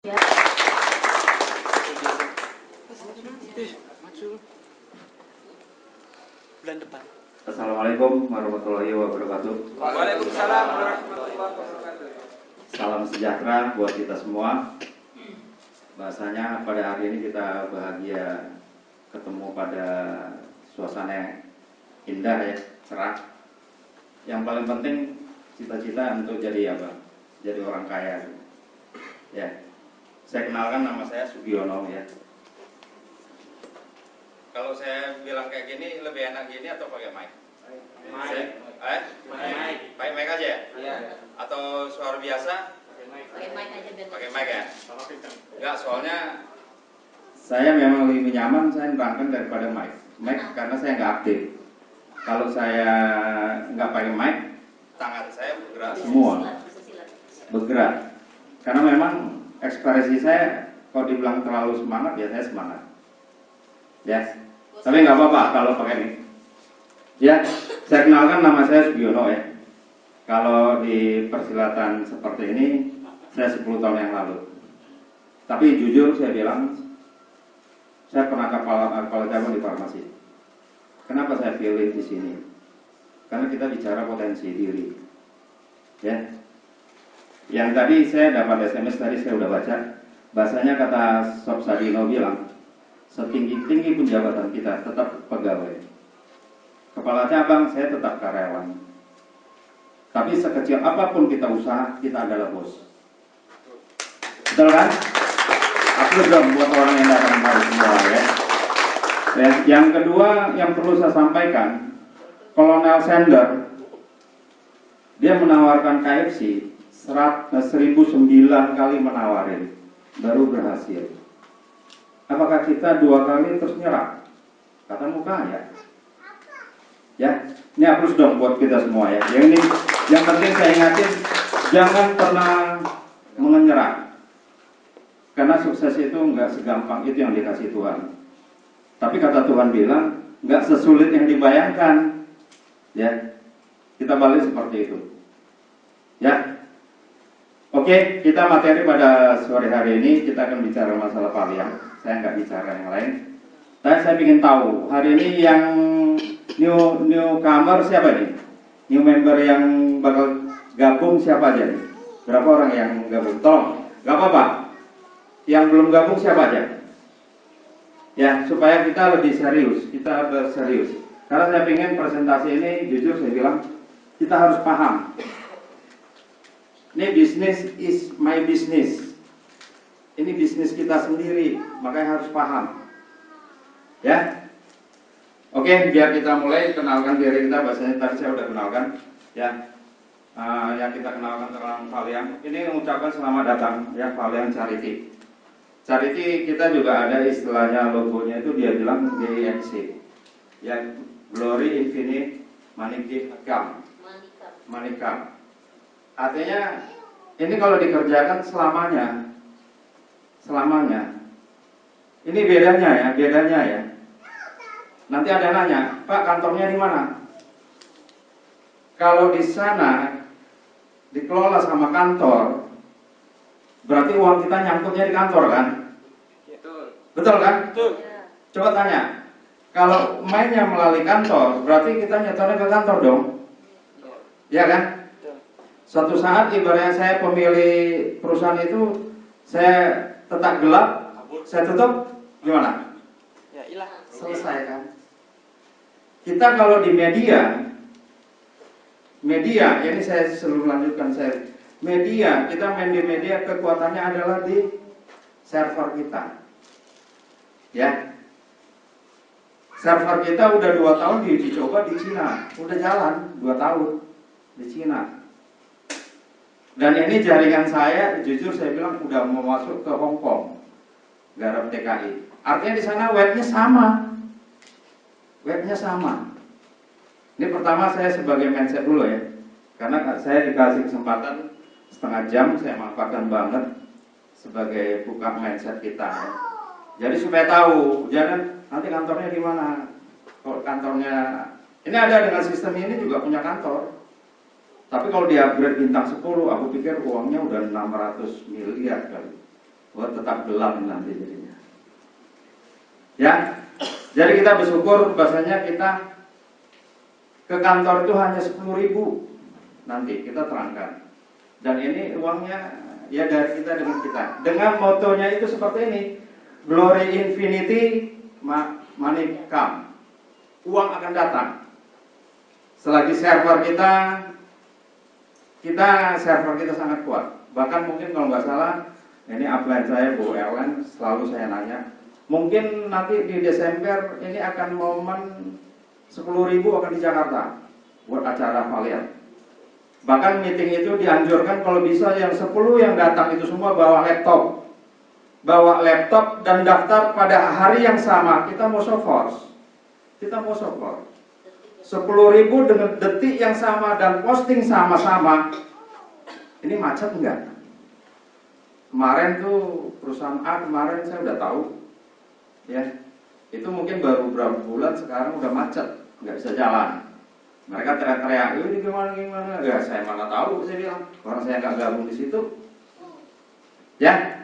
Ya. Bulan depan. Assalamualaikum warahmatullahi wabarakatuh. Waalaikumsalam warahmatullahi wabarakatuh. Salam sejahtera buat kita semua. Bahasanya pada hari ini kita bahagia ketemu pada suasana yang indah ya, cerah. Yang paling penting cita-cita untuk jadi apa? Jadi orang kaya. Ya. Saya kenalkan, nama saya Sugiono ya. Kalau saya bilang kayak gini lebih enak gini atau pakai mic? Pakai mic aja ya? Iya. Atau suara biasa? Pakai mic aja biar Pakai mic ya? Enggak, soalnya saya memang lebih nyaman saya nerangkan daripada mic. Mic karena saya nggak aktif. Kalau saya nggak pakai mic, tangan saya bergerak semua. Bergerak. Karena memang ekspresi saya kalau dibilang terlalu semangat ya saya semangat. Ya. Tapi nggak apa-apa kalau pakai mic. Ya, saya kenalkan, nama saya Sugiono ya. Kalau di persilatan seperti ini saya 10 tahun yang lalu. Tapi jujur saya bilang, saya pernah kepala cabang di farmasi. Kenapa saya pilih di sini? Karena kita bicara potensi diri. Ya. Yang tadi saya dapat SMS tadi saya udah baca. Bahasanya kata Sob Sadino bilang, setinggi-tinggi pun jabatan kita tetap pegawai. Kepala cabang saya tetap karyawan. Tapi sekecil apapun kita usaha, kita adalah bos. Betul kan? Aku dong buat orang yang datang hari semua ya. Yang kedua yang perlu saya sampaikan, Kolonel Sender dia menawarkan KFC 1009 kali menawarin, baru berhasil. Apakah kita 2 kali terus nyerah? Kata muka ya. Ya, ini hapus dong buat kita semua ya. Yang penting saya ingatin, jangan pernah menyerah. Karena sukses itu nggak segampang itu yang dikasih Tuhan. Tapi kata Tuhan bilang, nggak sesulit yang dibayangkan. Ya, kita balik seperti itu. Ya, oke, kita materi pada sore hari ini kita akan bicara masalah Paliang. Saya nggak bicara yang lain. Tapi saya ingin tahu hari ini yang newcomer siapa nih? New member yang bakal gabung siapa aja nih? Berapa orang yang gabung? Tolong, nggak apa-apa. Yang belum gabung siapa aja? Ya, supaya kita lebih serius, kita berserius. Karena saya ingin presentasi ini, jujur saya bilang, kita harus paham. Ini business is my business. Ini bisnis kita sendiri, makanya harus paham. Ya, oke, biar kita mulai kenalkan diri kita. Bahasanya tadi saya udah kenalkan. Ya, yang kita kenalkan tentang Paliang. Ini mengucapkan selamat datang ya Paliang Charity. Charity kita juga ada istilahnya logonya itu dia bilang GIMC. Ya, Glory Infinite Manikam. Manikam. Artinya ini kalau dikerjakan selamanya. Ini bedanya ya. Nanti ada nanya, Pak kantornya di mana? Kalau di sana dikelola sama kantor, berarti uang kita nyangkutnya di kantor kan? Betul kan? Betul. Coba tanya, kalau mainnya melalui kantor, berarti kita nyetornya ke kantor dong? Ya kan? Suatu saat ibaratnya saya pemilik perusahaan itu, saya tetap gelap, saya tutup, gimana? Ya, hilang. Selesai kan? Kita kalau di media, ini saya selalu lanjutkan media, kita main di media kekuatannya adalah di server kita. Ya. Server kita udah 2 tahun dicoba di Cina, udah jalan 2 tahun di Cina. Dan ini jaringan saya, jujur saya bilang udah mau masuk ke Hong Kong, garap TKI. Artinya di sana webnya sama. Ini pertama saya sebagai mindset dulu ya, karena saya dikasih kesempatan setengah jam, saya manfaatkan banget sebagai buka mindset kita. Ya. Jadi supaya tahu, jangan nanti kantornya di mana. Kalau kantornya ini ada dengan sistem ini juga punya kantor. Tapi kalau di upgrade bintang 10, aku pikir uangnya udah 600 miliar kali. tetap gelap nanti jadinya. Ya, jadi kita bersyukur bahasanya kita ke kantor itu hanya 10.000 nanti kita terangkan. Dan ini uangnya ya dari kita dengan kita. Dengan motonya itu seperti ini, Glory Infinity, Money Come. Uang akan datang. Selagi server server kita sangat kuat. Bahkan mungkin kalau nggak salah, ini upline saya Bu Erlen selalu saya nanya, mungkin nanti di Desember ini akan momen 10.000 akan di Jakarta buat acara Valiant. Bahkan meeting itu dianjurkan kalau bisa yang 10 yang datang itu semua bawa laptop dan daftar pada hari yang sama. Kita mau show force. 10.000 dengan detik yang sama dan posting sama-sama. Ini macet enggak? Kemarin tuh perusahaan A kemarin saya udah tahu, ya itu mungkin baru berapa bulan sekarang udah macet, nggak bisa jalan. Mereka teriak-teriak, ini gimana? Ya saya mana tahu, saya bilang, orang saya nggak gabung di situ. Ya,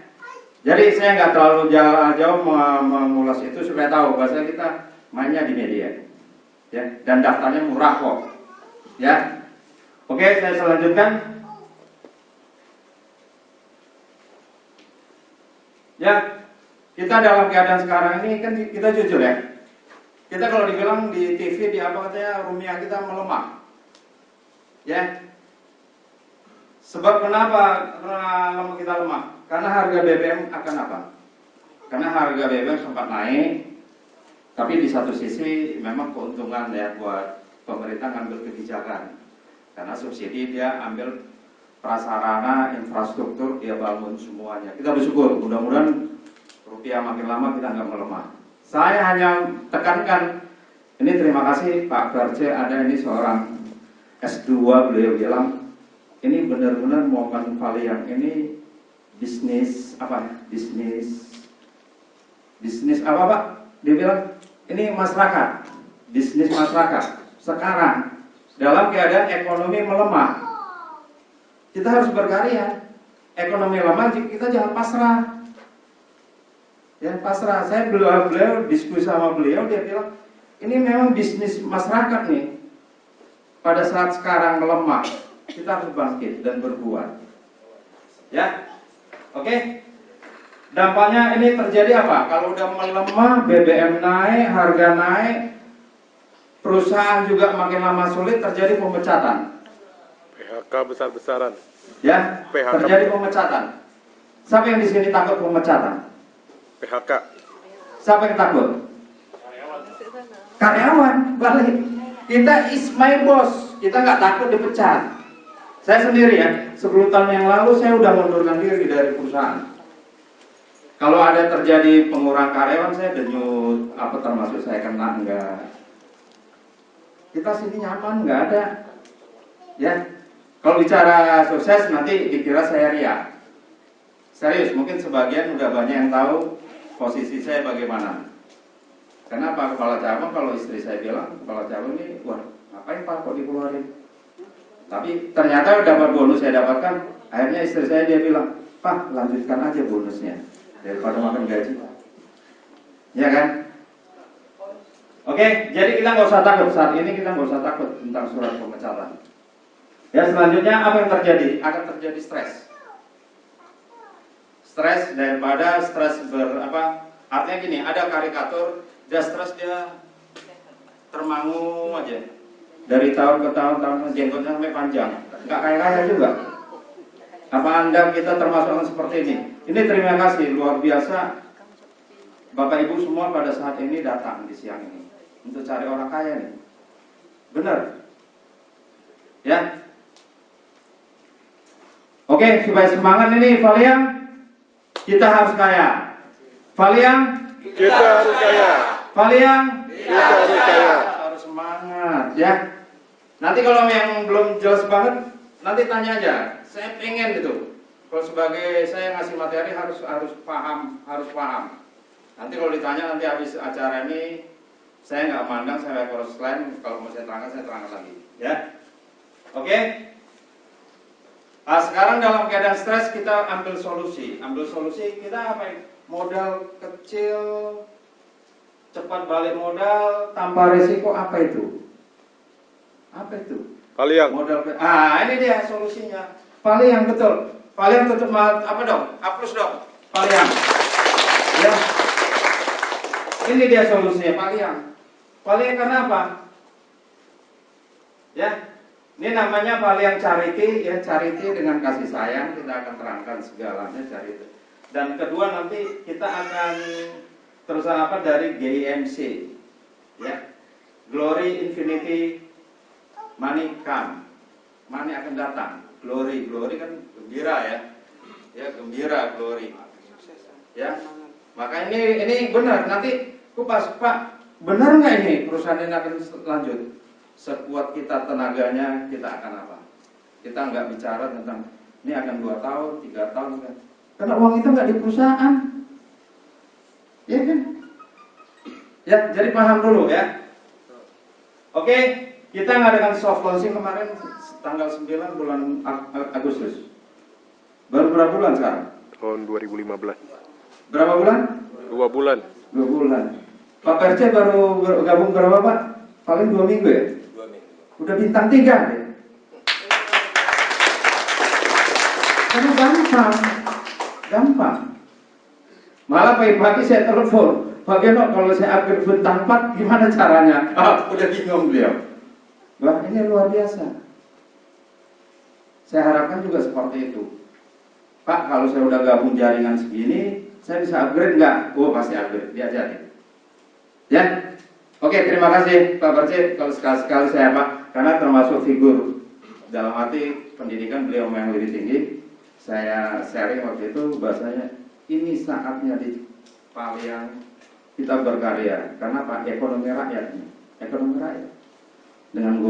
jadi saya nggak terlalu jauh mengulas itu supaya tahu bahasa kita mainnya di media. Ya, dan daftarnya murah kok. Ya, oke, saya selanjutkan. Ya, kita dalam keadaan sekarang ini kan kita jujur ya. Kita kalau dibilang di TV di apa katanya rupiah kita melemah. Ya. Sebab kenapa kita lemah? Karena harga BBM akan apa? Karena harga BBM sempat naik. Tapi di satu sisi memang keuntungan ya buat pemerintah ngambil kebijakan. Karena subsidi dia ambil prasarana, infrastruktur, dia bangun semuanya. Kita bersyukur, mudah-mudahan rupiah makin lama kita nggak melemah. Saya hanya tekankan, ini terima kasih Pak Barce, ada ini seorang S2, beliau bilang, ini benar-benar momen Valiant ini bisnis apa? Bisnis apa Pak? Dia bilang, ini masyarakat, bisnis masyarakat. Sekarang dalam keadaan ekonomi melemah, kita harus berkarya. Ekonomi lemah, kita jangan pasrah. Ya pasrah. Saya beliau diskusi sama beliau, dia bilang, ini memang bisnis masyarakat nih. Pada saat sekarang melemah, kita harus bangkit dan berbuat. Ya, oke. Dampaknya ini terjadi apa? Kalau udah melemah, BBM naik, harga naik, perusahaan juga makin lama sulit, terjadi pemecatan. PHK besar-besaran. Ya, PHK. Terjadi pemecatan. Siapa yang di sini takut pemecatan? PHK. Siapa yang takut? Karyawan. Balik. Kita is my boss. Kita nggak takut dipecat. Saya sendiri ya, 10 tahun yang lalu saya udah mundurkan diri dari perusahaan. Kalau ada terjadi pengurangan karyawan, saya denyut, apa termasuk saya kena, enggak. Kita sini nyaman, enggak ada. Ya, kalau bicara sukses nanti dikira saya ria. Serius, mungkin sebagian udah banyak yang tahu posisi saya bagaimana. Kenapa kepala cabang, kalau istri saya bilang, kepala cabang ini, wah ngapain Pak kok dikeluarin? Tapi ternyata dapat bonus saya dapatkan, akhirnya istri saya dia bilang, Pak lanjutkan aja bonusnya. Daripada makan gaji, ya kan? Oke, jadi kita nggak usah takut saat ini, kita nggak usah takut tentang surat pemecatan. Ya selanjutnya apa yang terjadi? Akan terjadi stres. Stres daripada stres artinya gini, ada karikatur, dia stres dia termangu aja. Dari tahun ke tahun jenggotnya sampai panjang, nggak kaya juga. Apa Anda kita termasuk seperti ini? Ini terima kasih, luar biasa. Bapak Ibu semua pada saat ini datang di siang ini untuk cari orang kaya nih. Benar? Ya. Oke, supaya semangat ini Valiant, kita harus kaya. Valiant, kita harus kaya. Valiant, kita harus kaya. Harus semangat, ya. Nanti kalau yang belum jelas banget, nanti tanya aja. Saya pengen gitu. Kalau sebagai saya ngasih materi harus paham. Nanti kalau ditanya nanti habis acara ini saya nggak mandang, saya cross line. Kalau mau saya terangkan lagi. Ya, oke. Nah, sekarang dalam keadaan stres kita ambil solusi. Ambil solusi kita apa? Modal kecil, cepat balik modal, tanpa resiko, apa itu? Apa itu? Paliang. Modal. Ini dia solusinya. Paliang, betul. Paliang tutup apa dong? Hapus dong. Paliang. Ya. Ini dia solusinya, paliang. Paliang karena apa? Ya. Ini namanya paliang charity, ya, charity dengan kasih sayang. Kita akan terangkan segalanya charity. Dan kedua nanti kita akan terusan apa dari GIMC, ya, Glory Infinity Money Come, money akan datang. Glory kan gembira ya gembira glory, ya. Maka ini benar. Nanti kupas, Pak, benar nggak ini perusahaan ini akan lanjut? Sekuat kita tenaganya, kita akan apa? Kita nggak bicara tentang ini akan 2 tahun, 3 tahun kan? Karena uang itu nggak di perusahaan, ya kan? Ya, jadi paham dulu ya. Oke, kita ngadakan soft launching kemarin tanggal 9 bulan Agustus. Baru berapa bulan sekarang? Tahun 2015. Berapa bulan? 2 bulan. 2 bulan. Pak Perce baru gabung berapa, Pak? Paling 2 minggu ya? 2 minggu. Udah bintang 3 ya? Karena gampang. Malah pagi-pagi saya telepon, Pak Geno, kalau saya upgrade bintang 4 gimana caranya? Udah bingung beliau. Wah, ini luar biasa. Saya harapkan juga seperti itu. Pak, kalau saya udah gabung jaringan segini, saya bisa upgrade nggak? Oh, pasti upgrade, diajarin. Ya, oke, terima kasih Pak Perce. Kalau sekali-sekali saya Pak, karena termasuk figur dalam arti pendidikan beliau yang lebih tinggi. Saya sharing waktu itu bahasanya ini saatnya di Paliang kita berkarya. Karena Pak, ekonomi rakyat ini, ekonomi rakyat dengan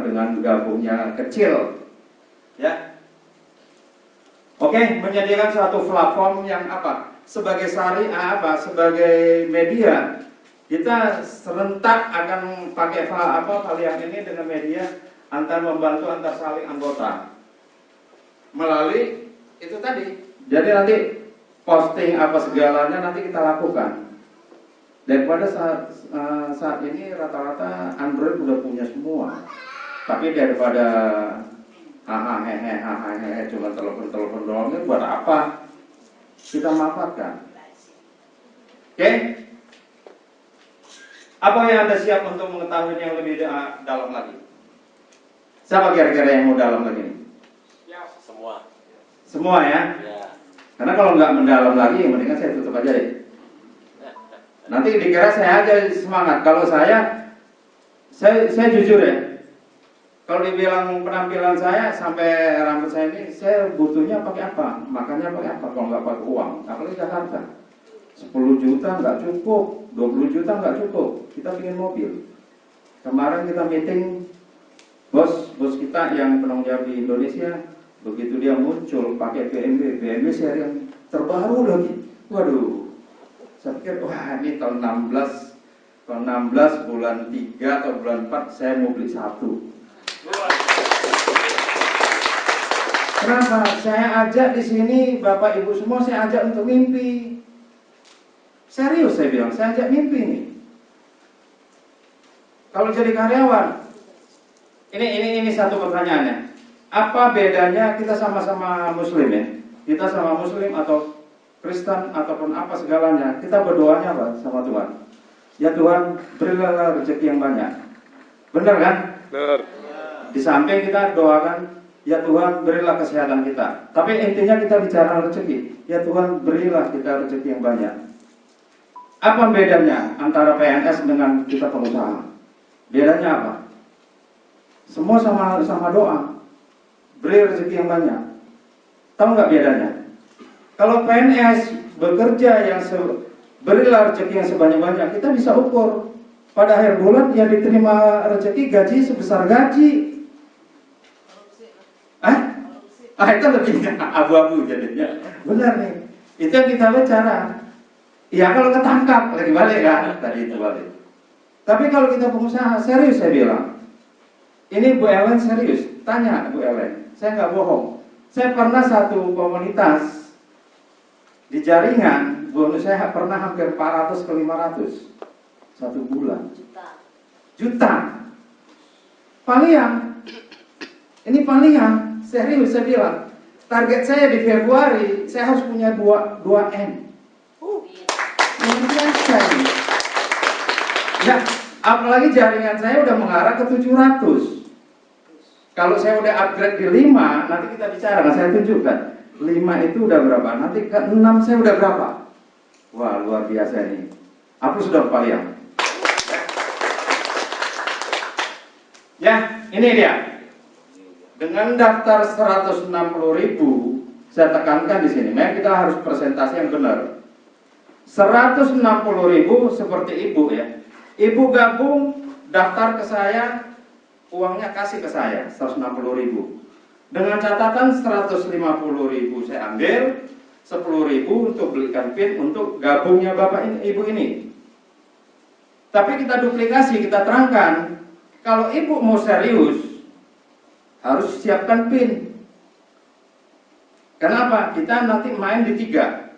dengan gabungnya kecil, ya. Oke, menyediakan suatu platform yang apa? Sebagai syariah sebagai media, kita serentak akan pakai Paliang ini dengan media antar membantu antar saling anggota. Melalui itu tadi. Jadi nanti posting apa segalanya nanti kita lakukan. Daripada saat ini rata-rata Android udah punya semua. Tapi daripada hehehe cuma telepon doang, ini buat apa? Kita manfaatkan. Oke? Apa yang Anda siap untuk mengetahui yang lebih dalam lagi? Siapa kira-kira yang mau dalam lagi nih? Semua. Semua ya? Ya. Karena kalau nggak mendalam lagi, mendingan saya tutup aja deh. Nanti dikira saya aja semangat. Kalau saya jujur ya. Kalau dibilang penampilan saya sampai rambut saya ini, saya butuhnya pakai apa? Makannya pakai apa? Kalau nggak pakai uang, apalagi Jakarta. 10 juta nggak cukup, 20 juta nggak cukup. Kita ingin mobil. Kemarin kita meeting bos kita yang penanggung jawab di Indonesia. Begitu dia muncul pakai BMW seri yang terbaru lagi. Waduh, saya pikir wah ini tahun 16 bulan 3 atau bulan 4 saya mau beli 1. Kenapa? Saya ajak di sini Bapak Ibu semua, saya ajak untuk mimpi. Serius saya bilang, saya ajak mimpi nih. Kalau jadi karyawan, ini satu pertanyaannya. Apa bedanya kita sama-sama Muslim ya? Kita sama Muslim atau Kristen ataupun apa segalanya, kita berdoanya apa sama Tuhan? Ya Tuhan, berilah rezeki yang banyak. Benar kan? Benar. Di samping kita doakan, ya Tuhan berilah kesehatan kita. Tapi intinya kita bicara rezeki. Ya Tuhan berilah kita rezeki yang banyak. Apa bedanya antara PNS dengan kita pengusaha? Bedanya apa? Semua sama doa. Beri rezeki yang banyak. Tahu nggak bedanya? Kalau PNS bekerja berilah rezeki yang sebanyak-banyak, kita bisa ukur. Pada akhir bulan yang diterima rezeki gaji sebesar gaji. Itu lebih abu-abu jadinya. Benar nih. Itu yang kita bicara. Ya kalau ketangkap lagi balik kan tadi itu balik. Tapi kalau kita pengusaha serius saya bilang. Ini Bu Ellen serius. Tanya Bu Ellen. Saya nggak bohong. Saya pernah satu komunitas di jaringan, bonus saya pernah hampir 400 ke 500 satu bulan. Juta. Paliang. Ini paliang. Serius saya bilang. Target saya di Februari, saya harus punya 2M. Luar biasa ini. Ya, apalagi jaringan saya udah mengarah ke 700. Kalau saya udah upgrade di 5, nanti kita bicara, saya tunjukkan. 5 itu udah berapa? Nanti ke 6 saya udah berapa? Wah, luar biasa ini. Aku sudah paliang. Ya, ini dia. Dengan daftar 160.000, saya tekankan di sini. Memang kita harus presentasi yang benar. 160.000 seperti ibu ya. Ibu gabung, daftar ke saya, uangnya kasih ke saya 160.000. Dengan catatan 150.000 saya ambil, 10.000 untuk belikan PIN untuk gabungnya bapak ini, ibu ini. Tapi kita duplikasi, kita terangkan, kalau ibu mau serius, harus siapkan PIN. Kenapa? Kita nanti main di 3.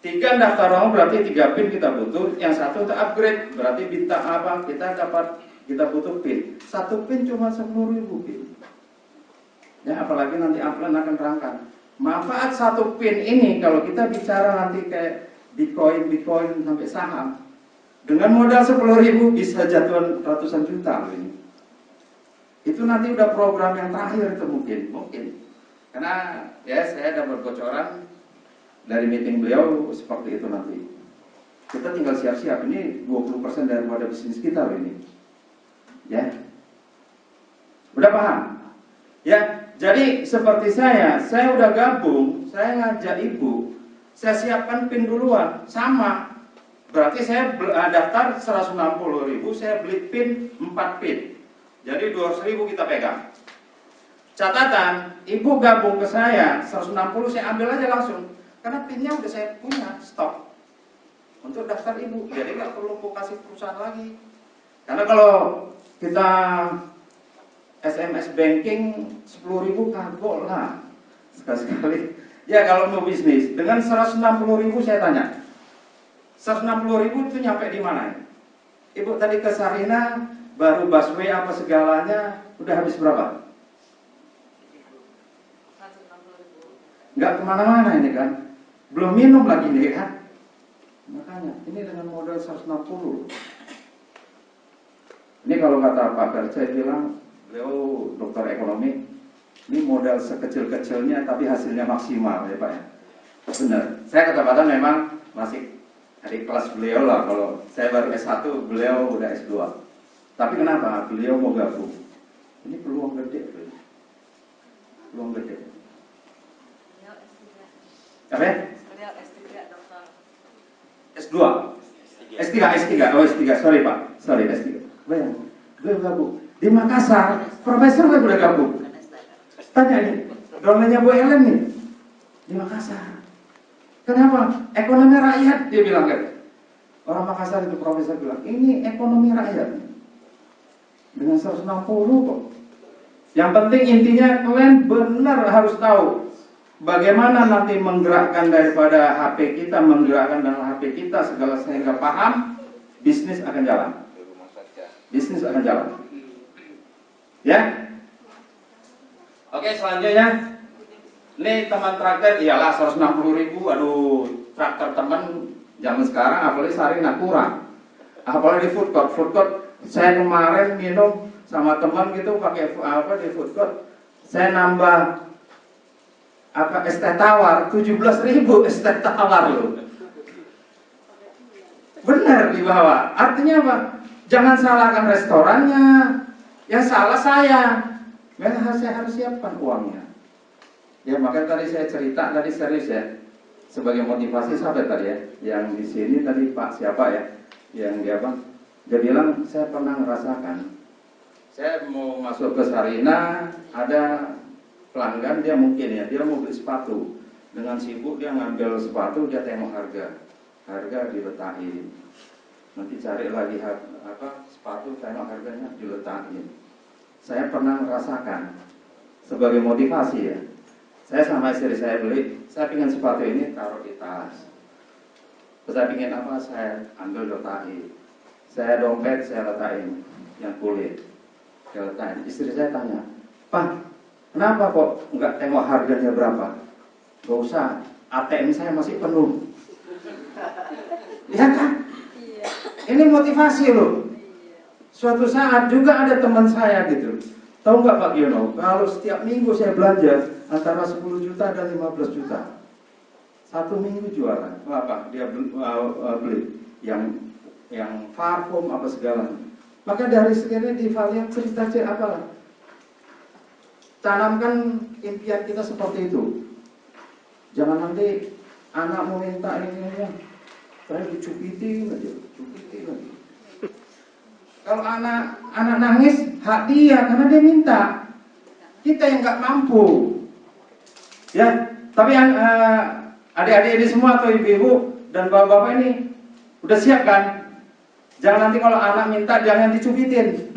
3 daftar nomor berarti 3 PIN kita butuh. Yang satu untuk upgrade, berarti bintang apa? Kita butuh PIN. Satu PIN cuma 10.000 PIN. Ya, apalagi nanti upline akan terangkan. Manfaat satu PIN ini kalau kita bicara nanti kayak Bitcoin sampai saham. Dengan modal 10.000 bisa jatuhan ratusan juta loh ini. Itu nanti udah program yang terakhir itu mungkin. Karena ya saya dapat bocoran dari meeting beliau seperti itu nanti. Kita tinggal siap-siap, ini 20% daripada bisnis kita loh ini. Ya. Udah paham? Ya, jadi seperti saya udah gabung, saya ngajak ibu, saya siapkan PIN duluan, sama. Berarti saya daftar 160.000, saya beli PIN 4 PIN. Jadi 200.000 kita pegang. Catatan, ibu gabung ke saya 160 saya ambil aja langsung. Karena PIN-nya udah saya punya, stok. Untuk daftar ibu, jadi nggak perlu kasih perusahaan lagi. Karena kalau kita SMS banking 10.000 kagok lah sekali-sekali. Ya kalau mau bisnis dengan 160.000 saya tanya, 160.000 itu nyampe di mana? Ibu tadi ke Sarina baru busway apa segalanya udah habis berapa? 160.000. Nggak kemana-mana ini kan, belum minum lagi nih kan. Makanya ini dengan modal 160. Ini kalau kata Pak Garca bilang, beliau dokter ekonomi, ini modal sekecil-kecilnya tapi hasilnya maksimal ya Pak ya. Benar, saya ketepatan memang masih adik kelas beliau lah. Kalau saya baru S1, beliau udah S2. Tapi kenapa? Beliau mau gabung. Ini peluang gede. Peluang gede. Apa ya? S2. S3. Oh S3, sorry Pak. Sorry S3. Bayang, beliau gabung. Di Makassar, profesor kan udah gabung. Tanya ini, domennya Bu Ellen nih. Di Makassar. Kenapa? Ekonomi rakyat, dia bilang kan. Orang Makassar itu profesor bilang, ini ekonomi rakyat. Dengan 160 kok. Yang penting intinya kalian benar harus tahu bagaimana nanti menggerakkan daripada HP kita, menggerakkan dalam HP kita segala sehingga paham, bisnis akan jalan. Bisnis akan jalan. Ya. Oke, selanjutnya. Ini teman traktor, iyalah 160.000, aduh, traktor teman zaman sekarang apalagi Sarina kurang. Apalagi di food court, saya kemarin minum sama teman gitu pakai apa di food court, saya nambah apa es teh tawar 17.000 es teh tawar loh. Benar di bawah. Artinya apa? Jangan salahkan restorannya, yang salah saya. Memang saya harus siapkan uangnya. Ya makanya tadi saya cerita tadi serius ya, sebagai motivasi sampai tadi ya, yang di sini tadi Pak siapa ya, yang dia bang, dia bilang saya pernah merasakan, saya mau masuk ke Sarina, ada pelanggan dia mungkin ya, dia mau beli sepatu, dengan sibuk dia ngambil sepatu, dia tengok harga diletakin, nanti cari lagi apa sepatu, tengok harganya diletakin. Saya pernah merasakan sebagai motivasi ya. Saya sama istri saya beli, saya pingin sepatu ini taruh di tas. Saya pingin apa, saya ambil letakin. Saya dompet, saya letakin yang kulit. Saya letakin. Istri saya tanya, "Pak, kenapa kok nggak tengok harganya berapa?" "Gak usah, ATM saya masih penuh." Ya kan? Ini motivasi loh. Suatu saat juga ada teman saya gitu. Tahu nggak Pak Giono, kalau setiap minggu saya belanja antara 10 juta dan 15 juta. Satu minggu jualan. Apa? Dia beli yang parfum apa segala. Maka dari sekian di Valiant cerita apalah. Tanamkan impian kita seperti itu. Jangan nanti anak mau minta ini, saya dicubitin aja, cubitin aja. Kalau anak nangis, hak dia karena dia minta. Kita yang nggak mampu, ya. Tapi yang adik-adik ini semua atau ibu-ibu dan bapak-bapak ini udah siap kan? Jangan nanti kalau anak minta jangan dicubitin.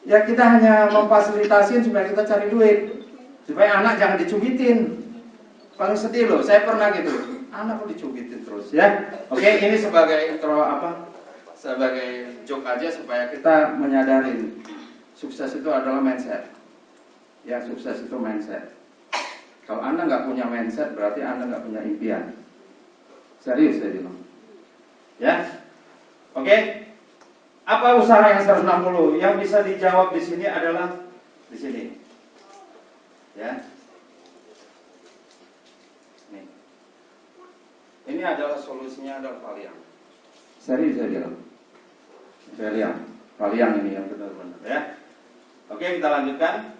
Ya kita hanya memfasilitasin supaya kita cari duit, supaya anak jangan dicubitin. Paling sedih loh, saya pernah gitu. Anak kok dicubitin terus ya. Oke, ini sebagai intro sebagai joke aja supaya kita menyadari sukses itu adalah mindset. Ya, sukses itu mindset. Kalau Anda nggak punya mindset, berarti Anda nggak punya impian. Serius saya bilang. Ya, oke. Apa usaha yang 160? Yang bisa dijawab di sini adalah di sini. Ya. Nih. Ini adalah solusinya adalah Valiant. Serius saya bilang. Valiant ini yang benar-benar ya. Oke, kita lanjutkan.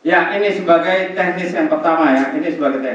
Ya, ini sebagai teknis yang pertama ya. Ini sebagai teknis.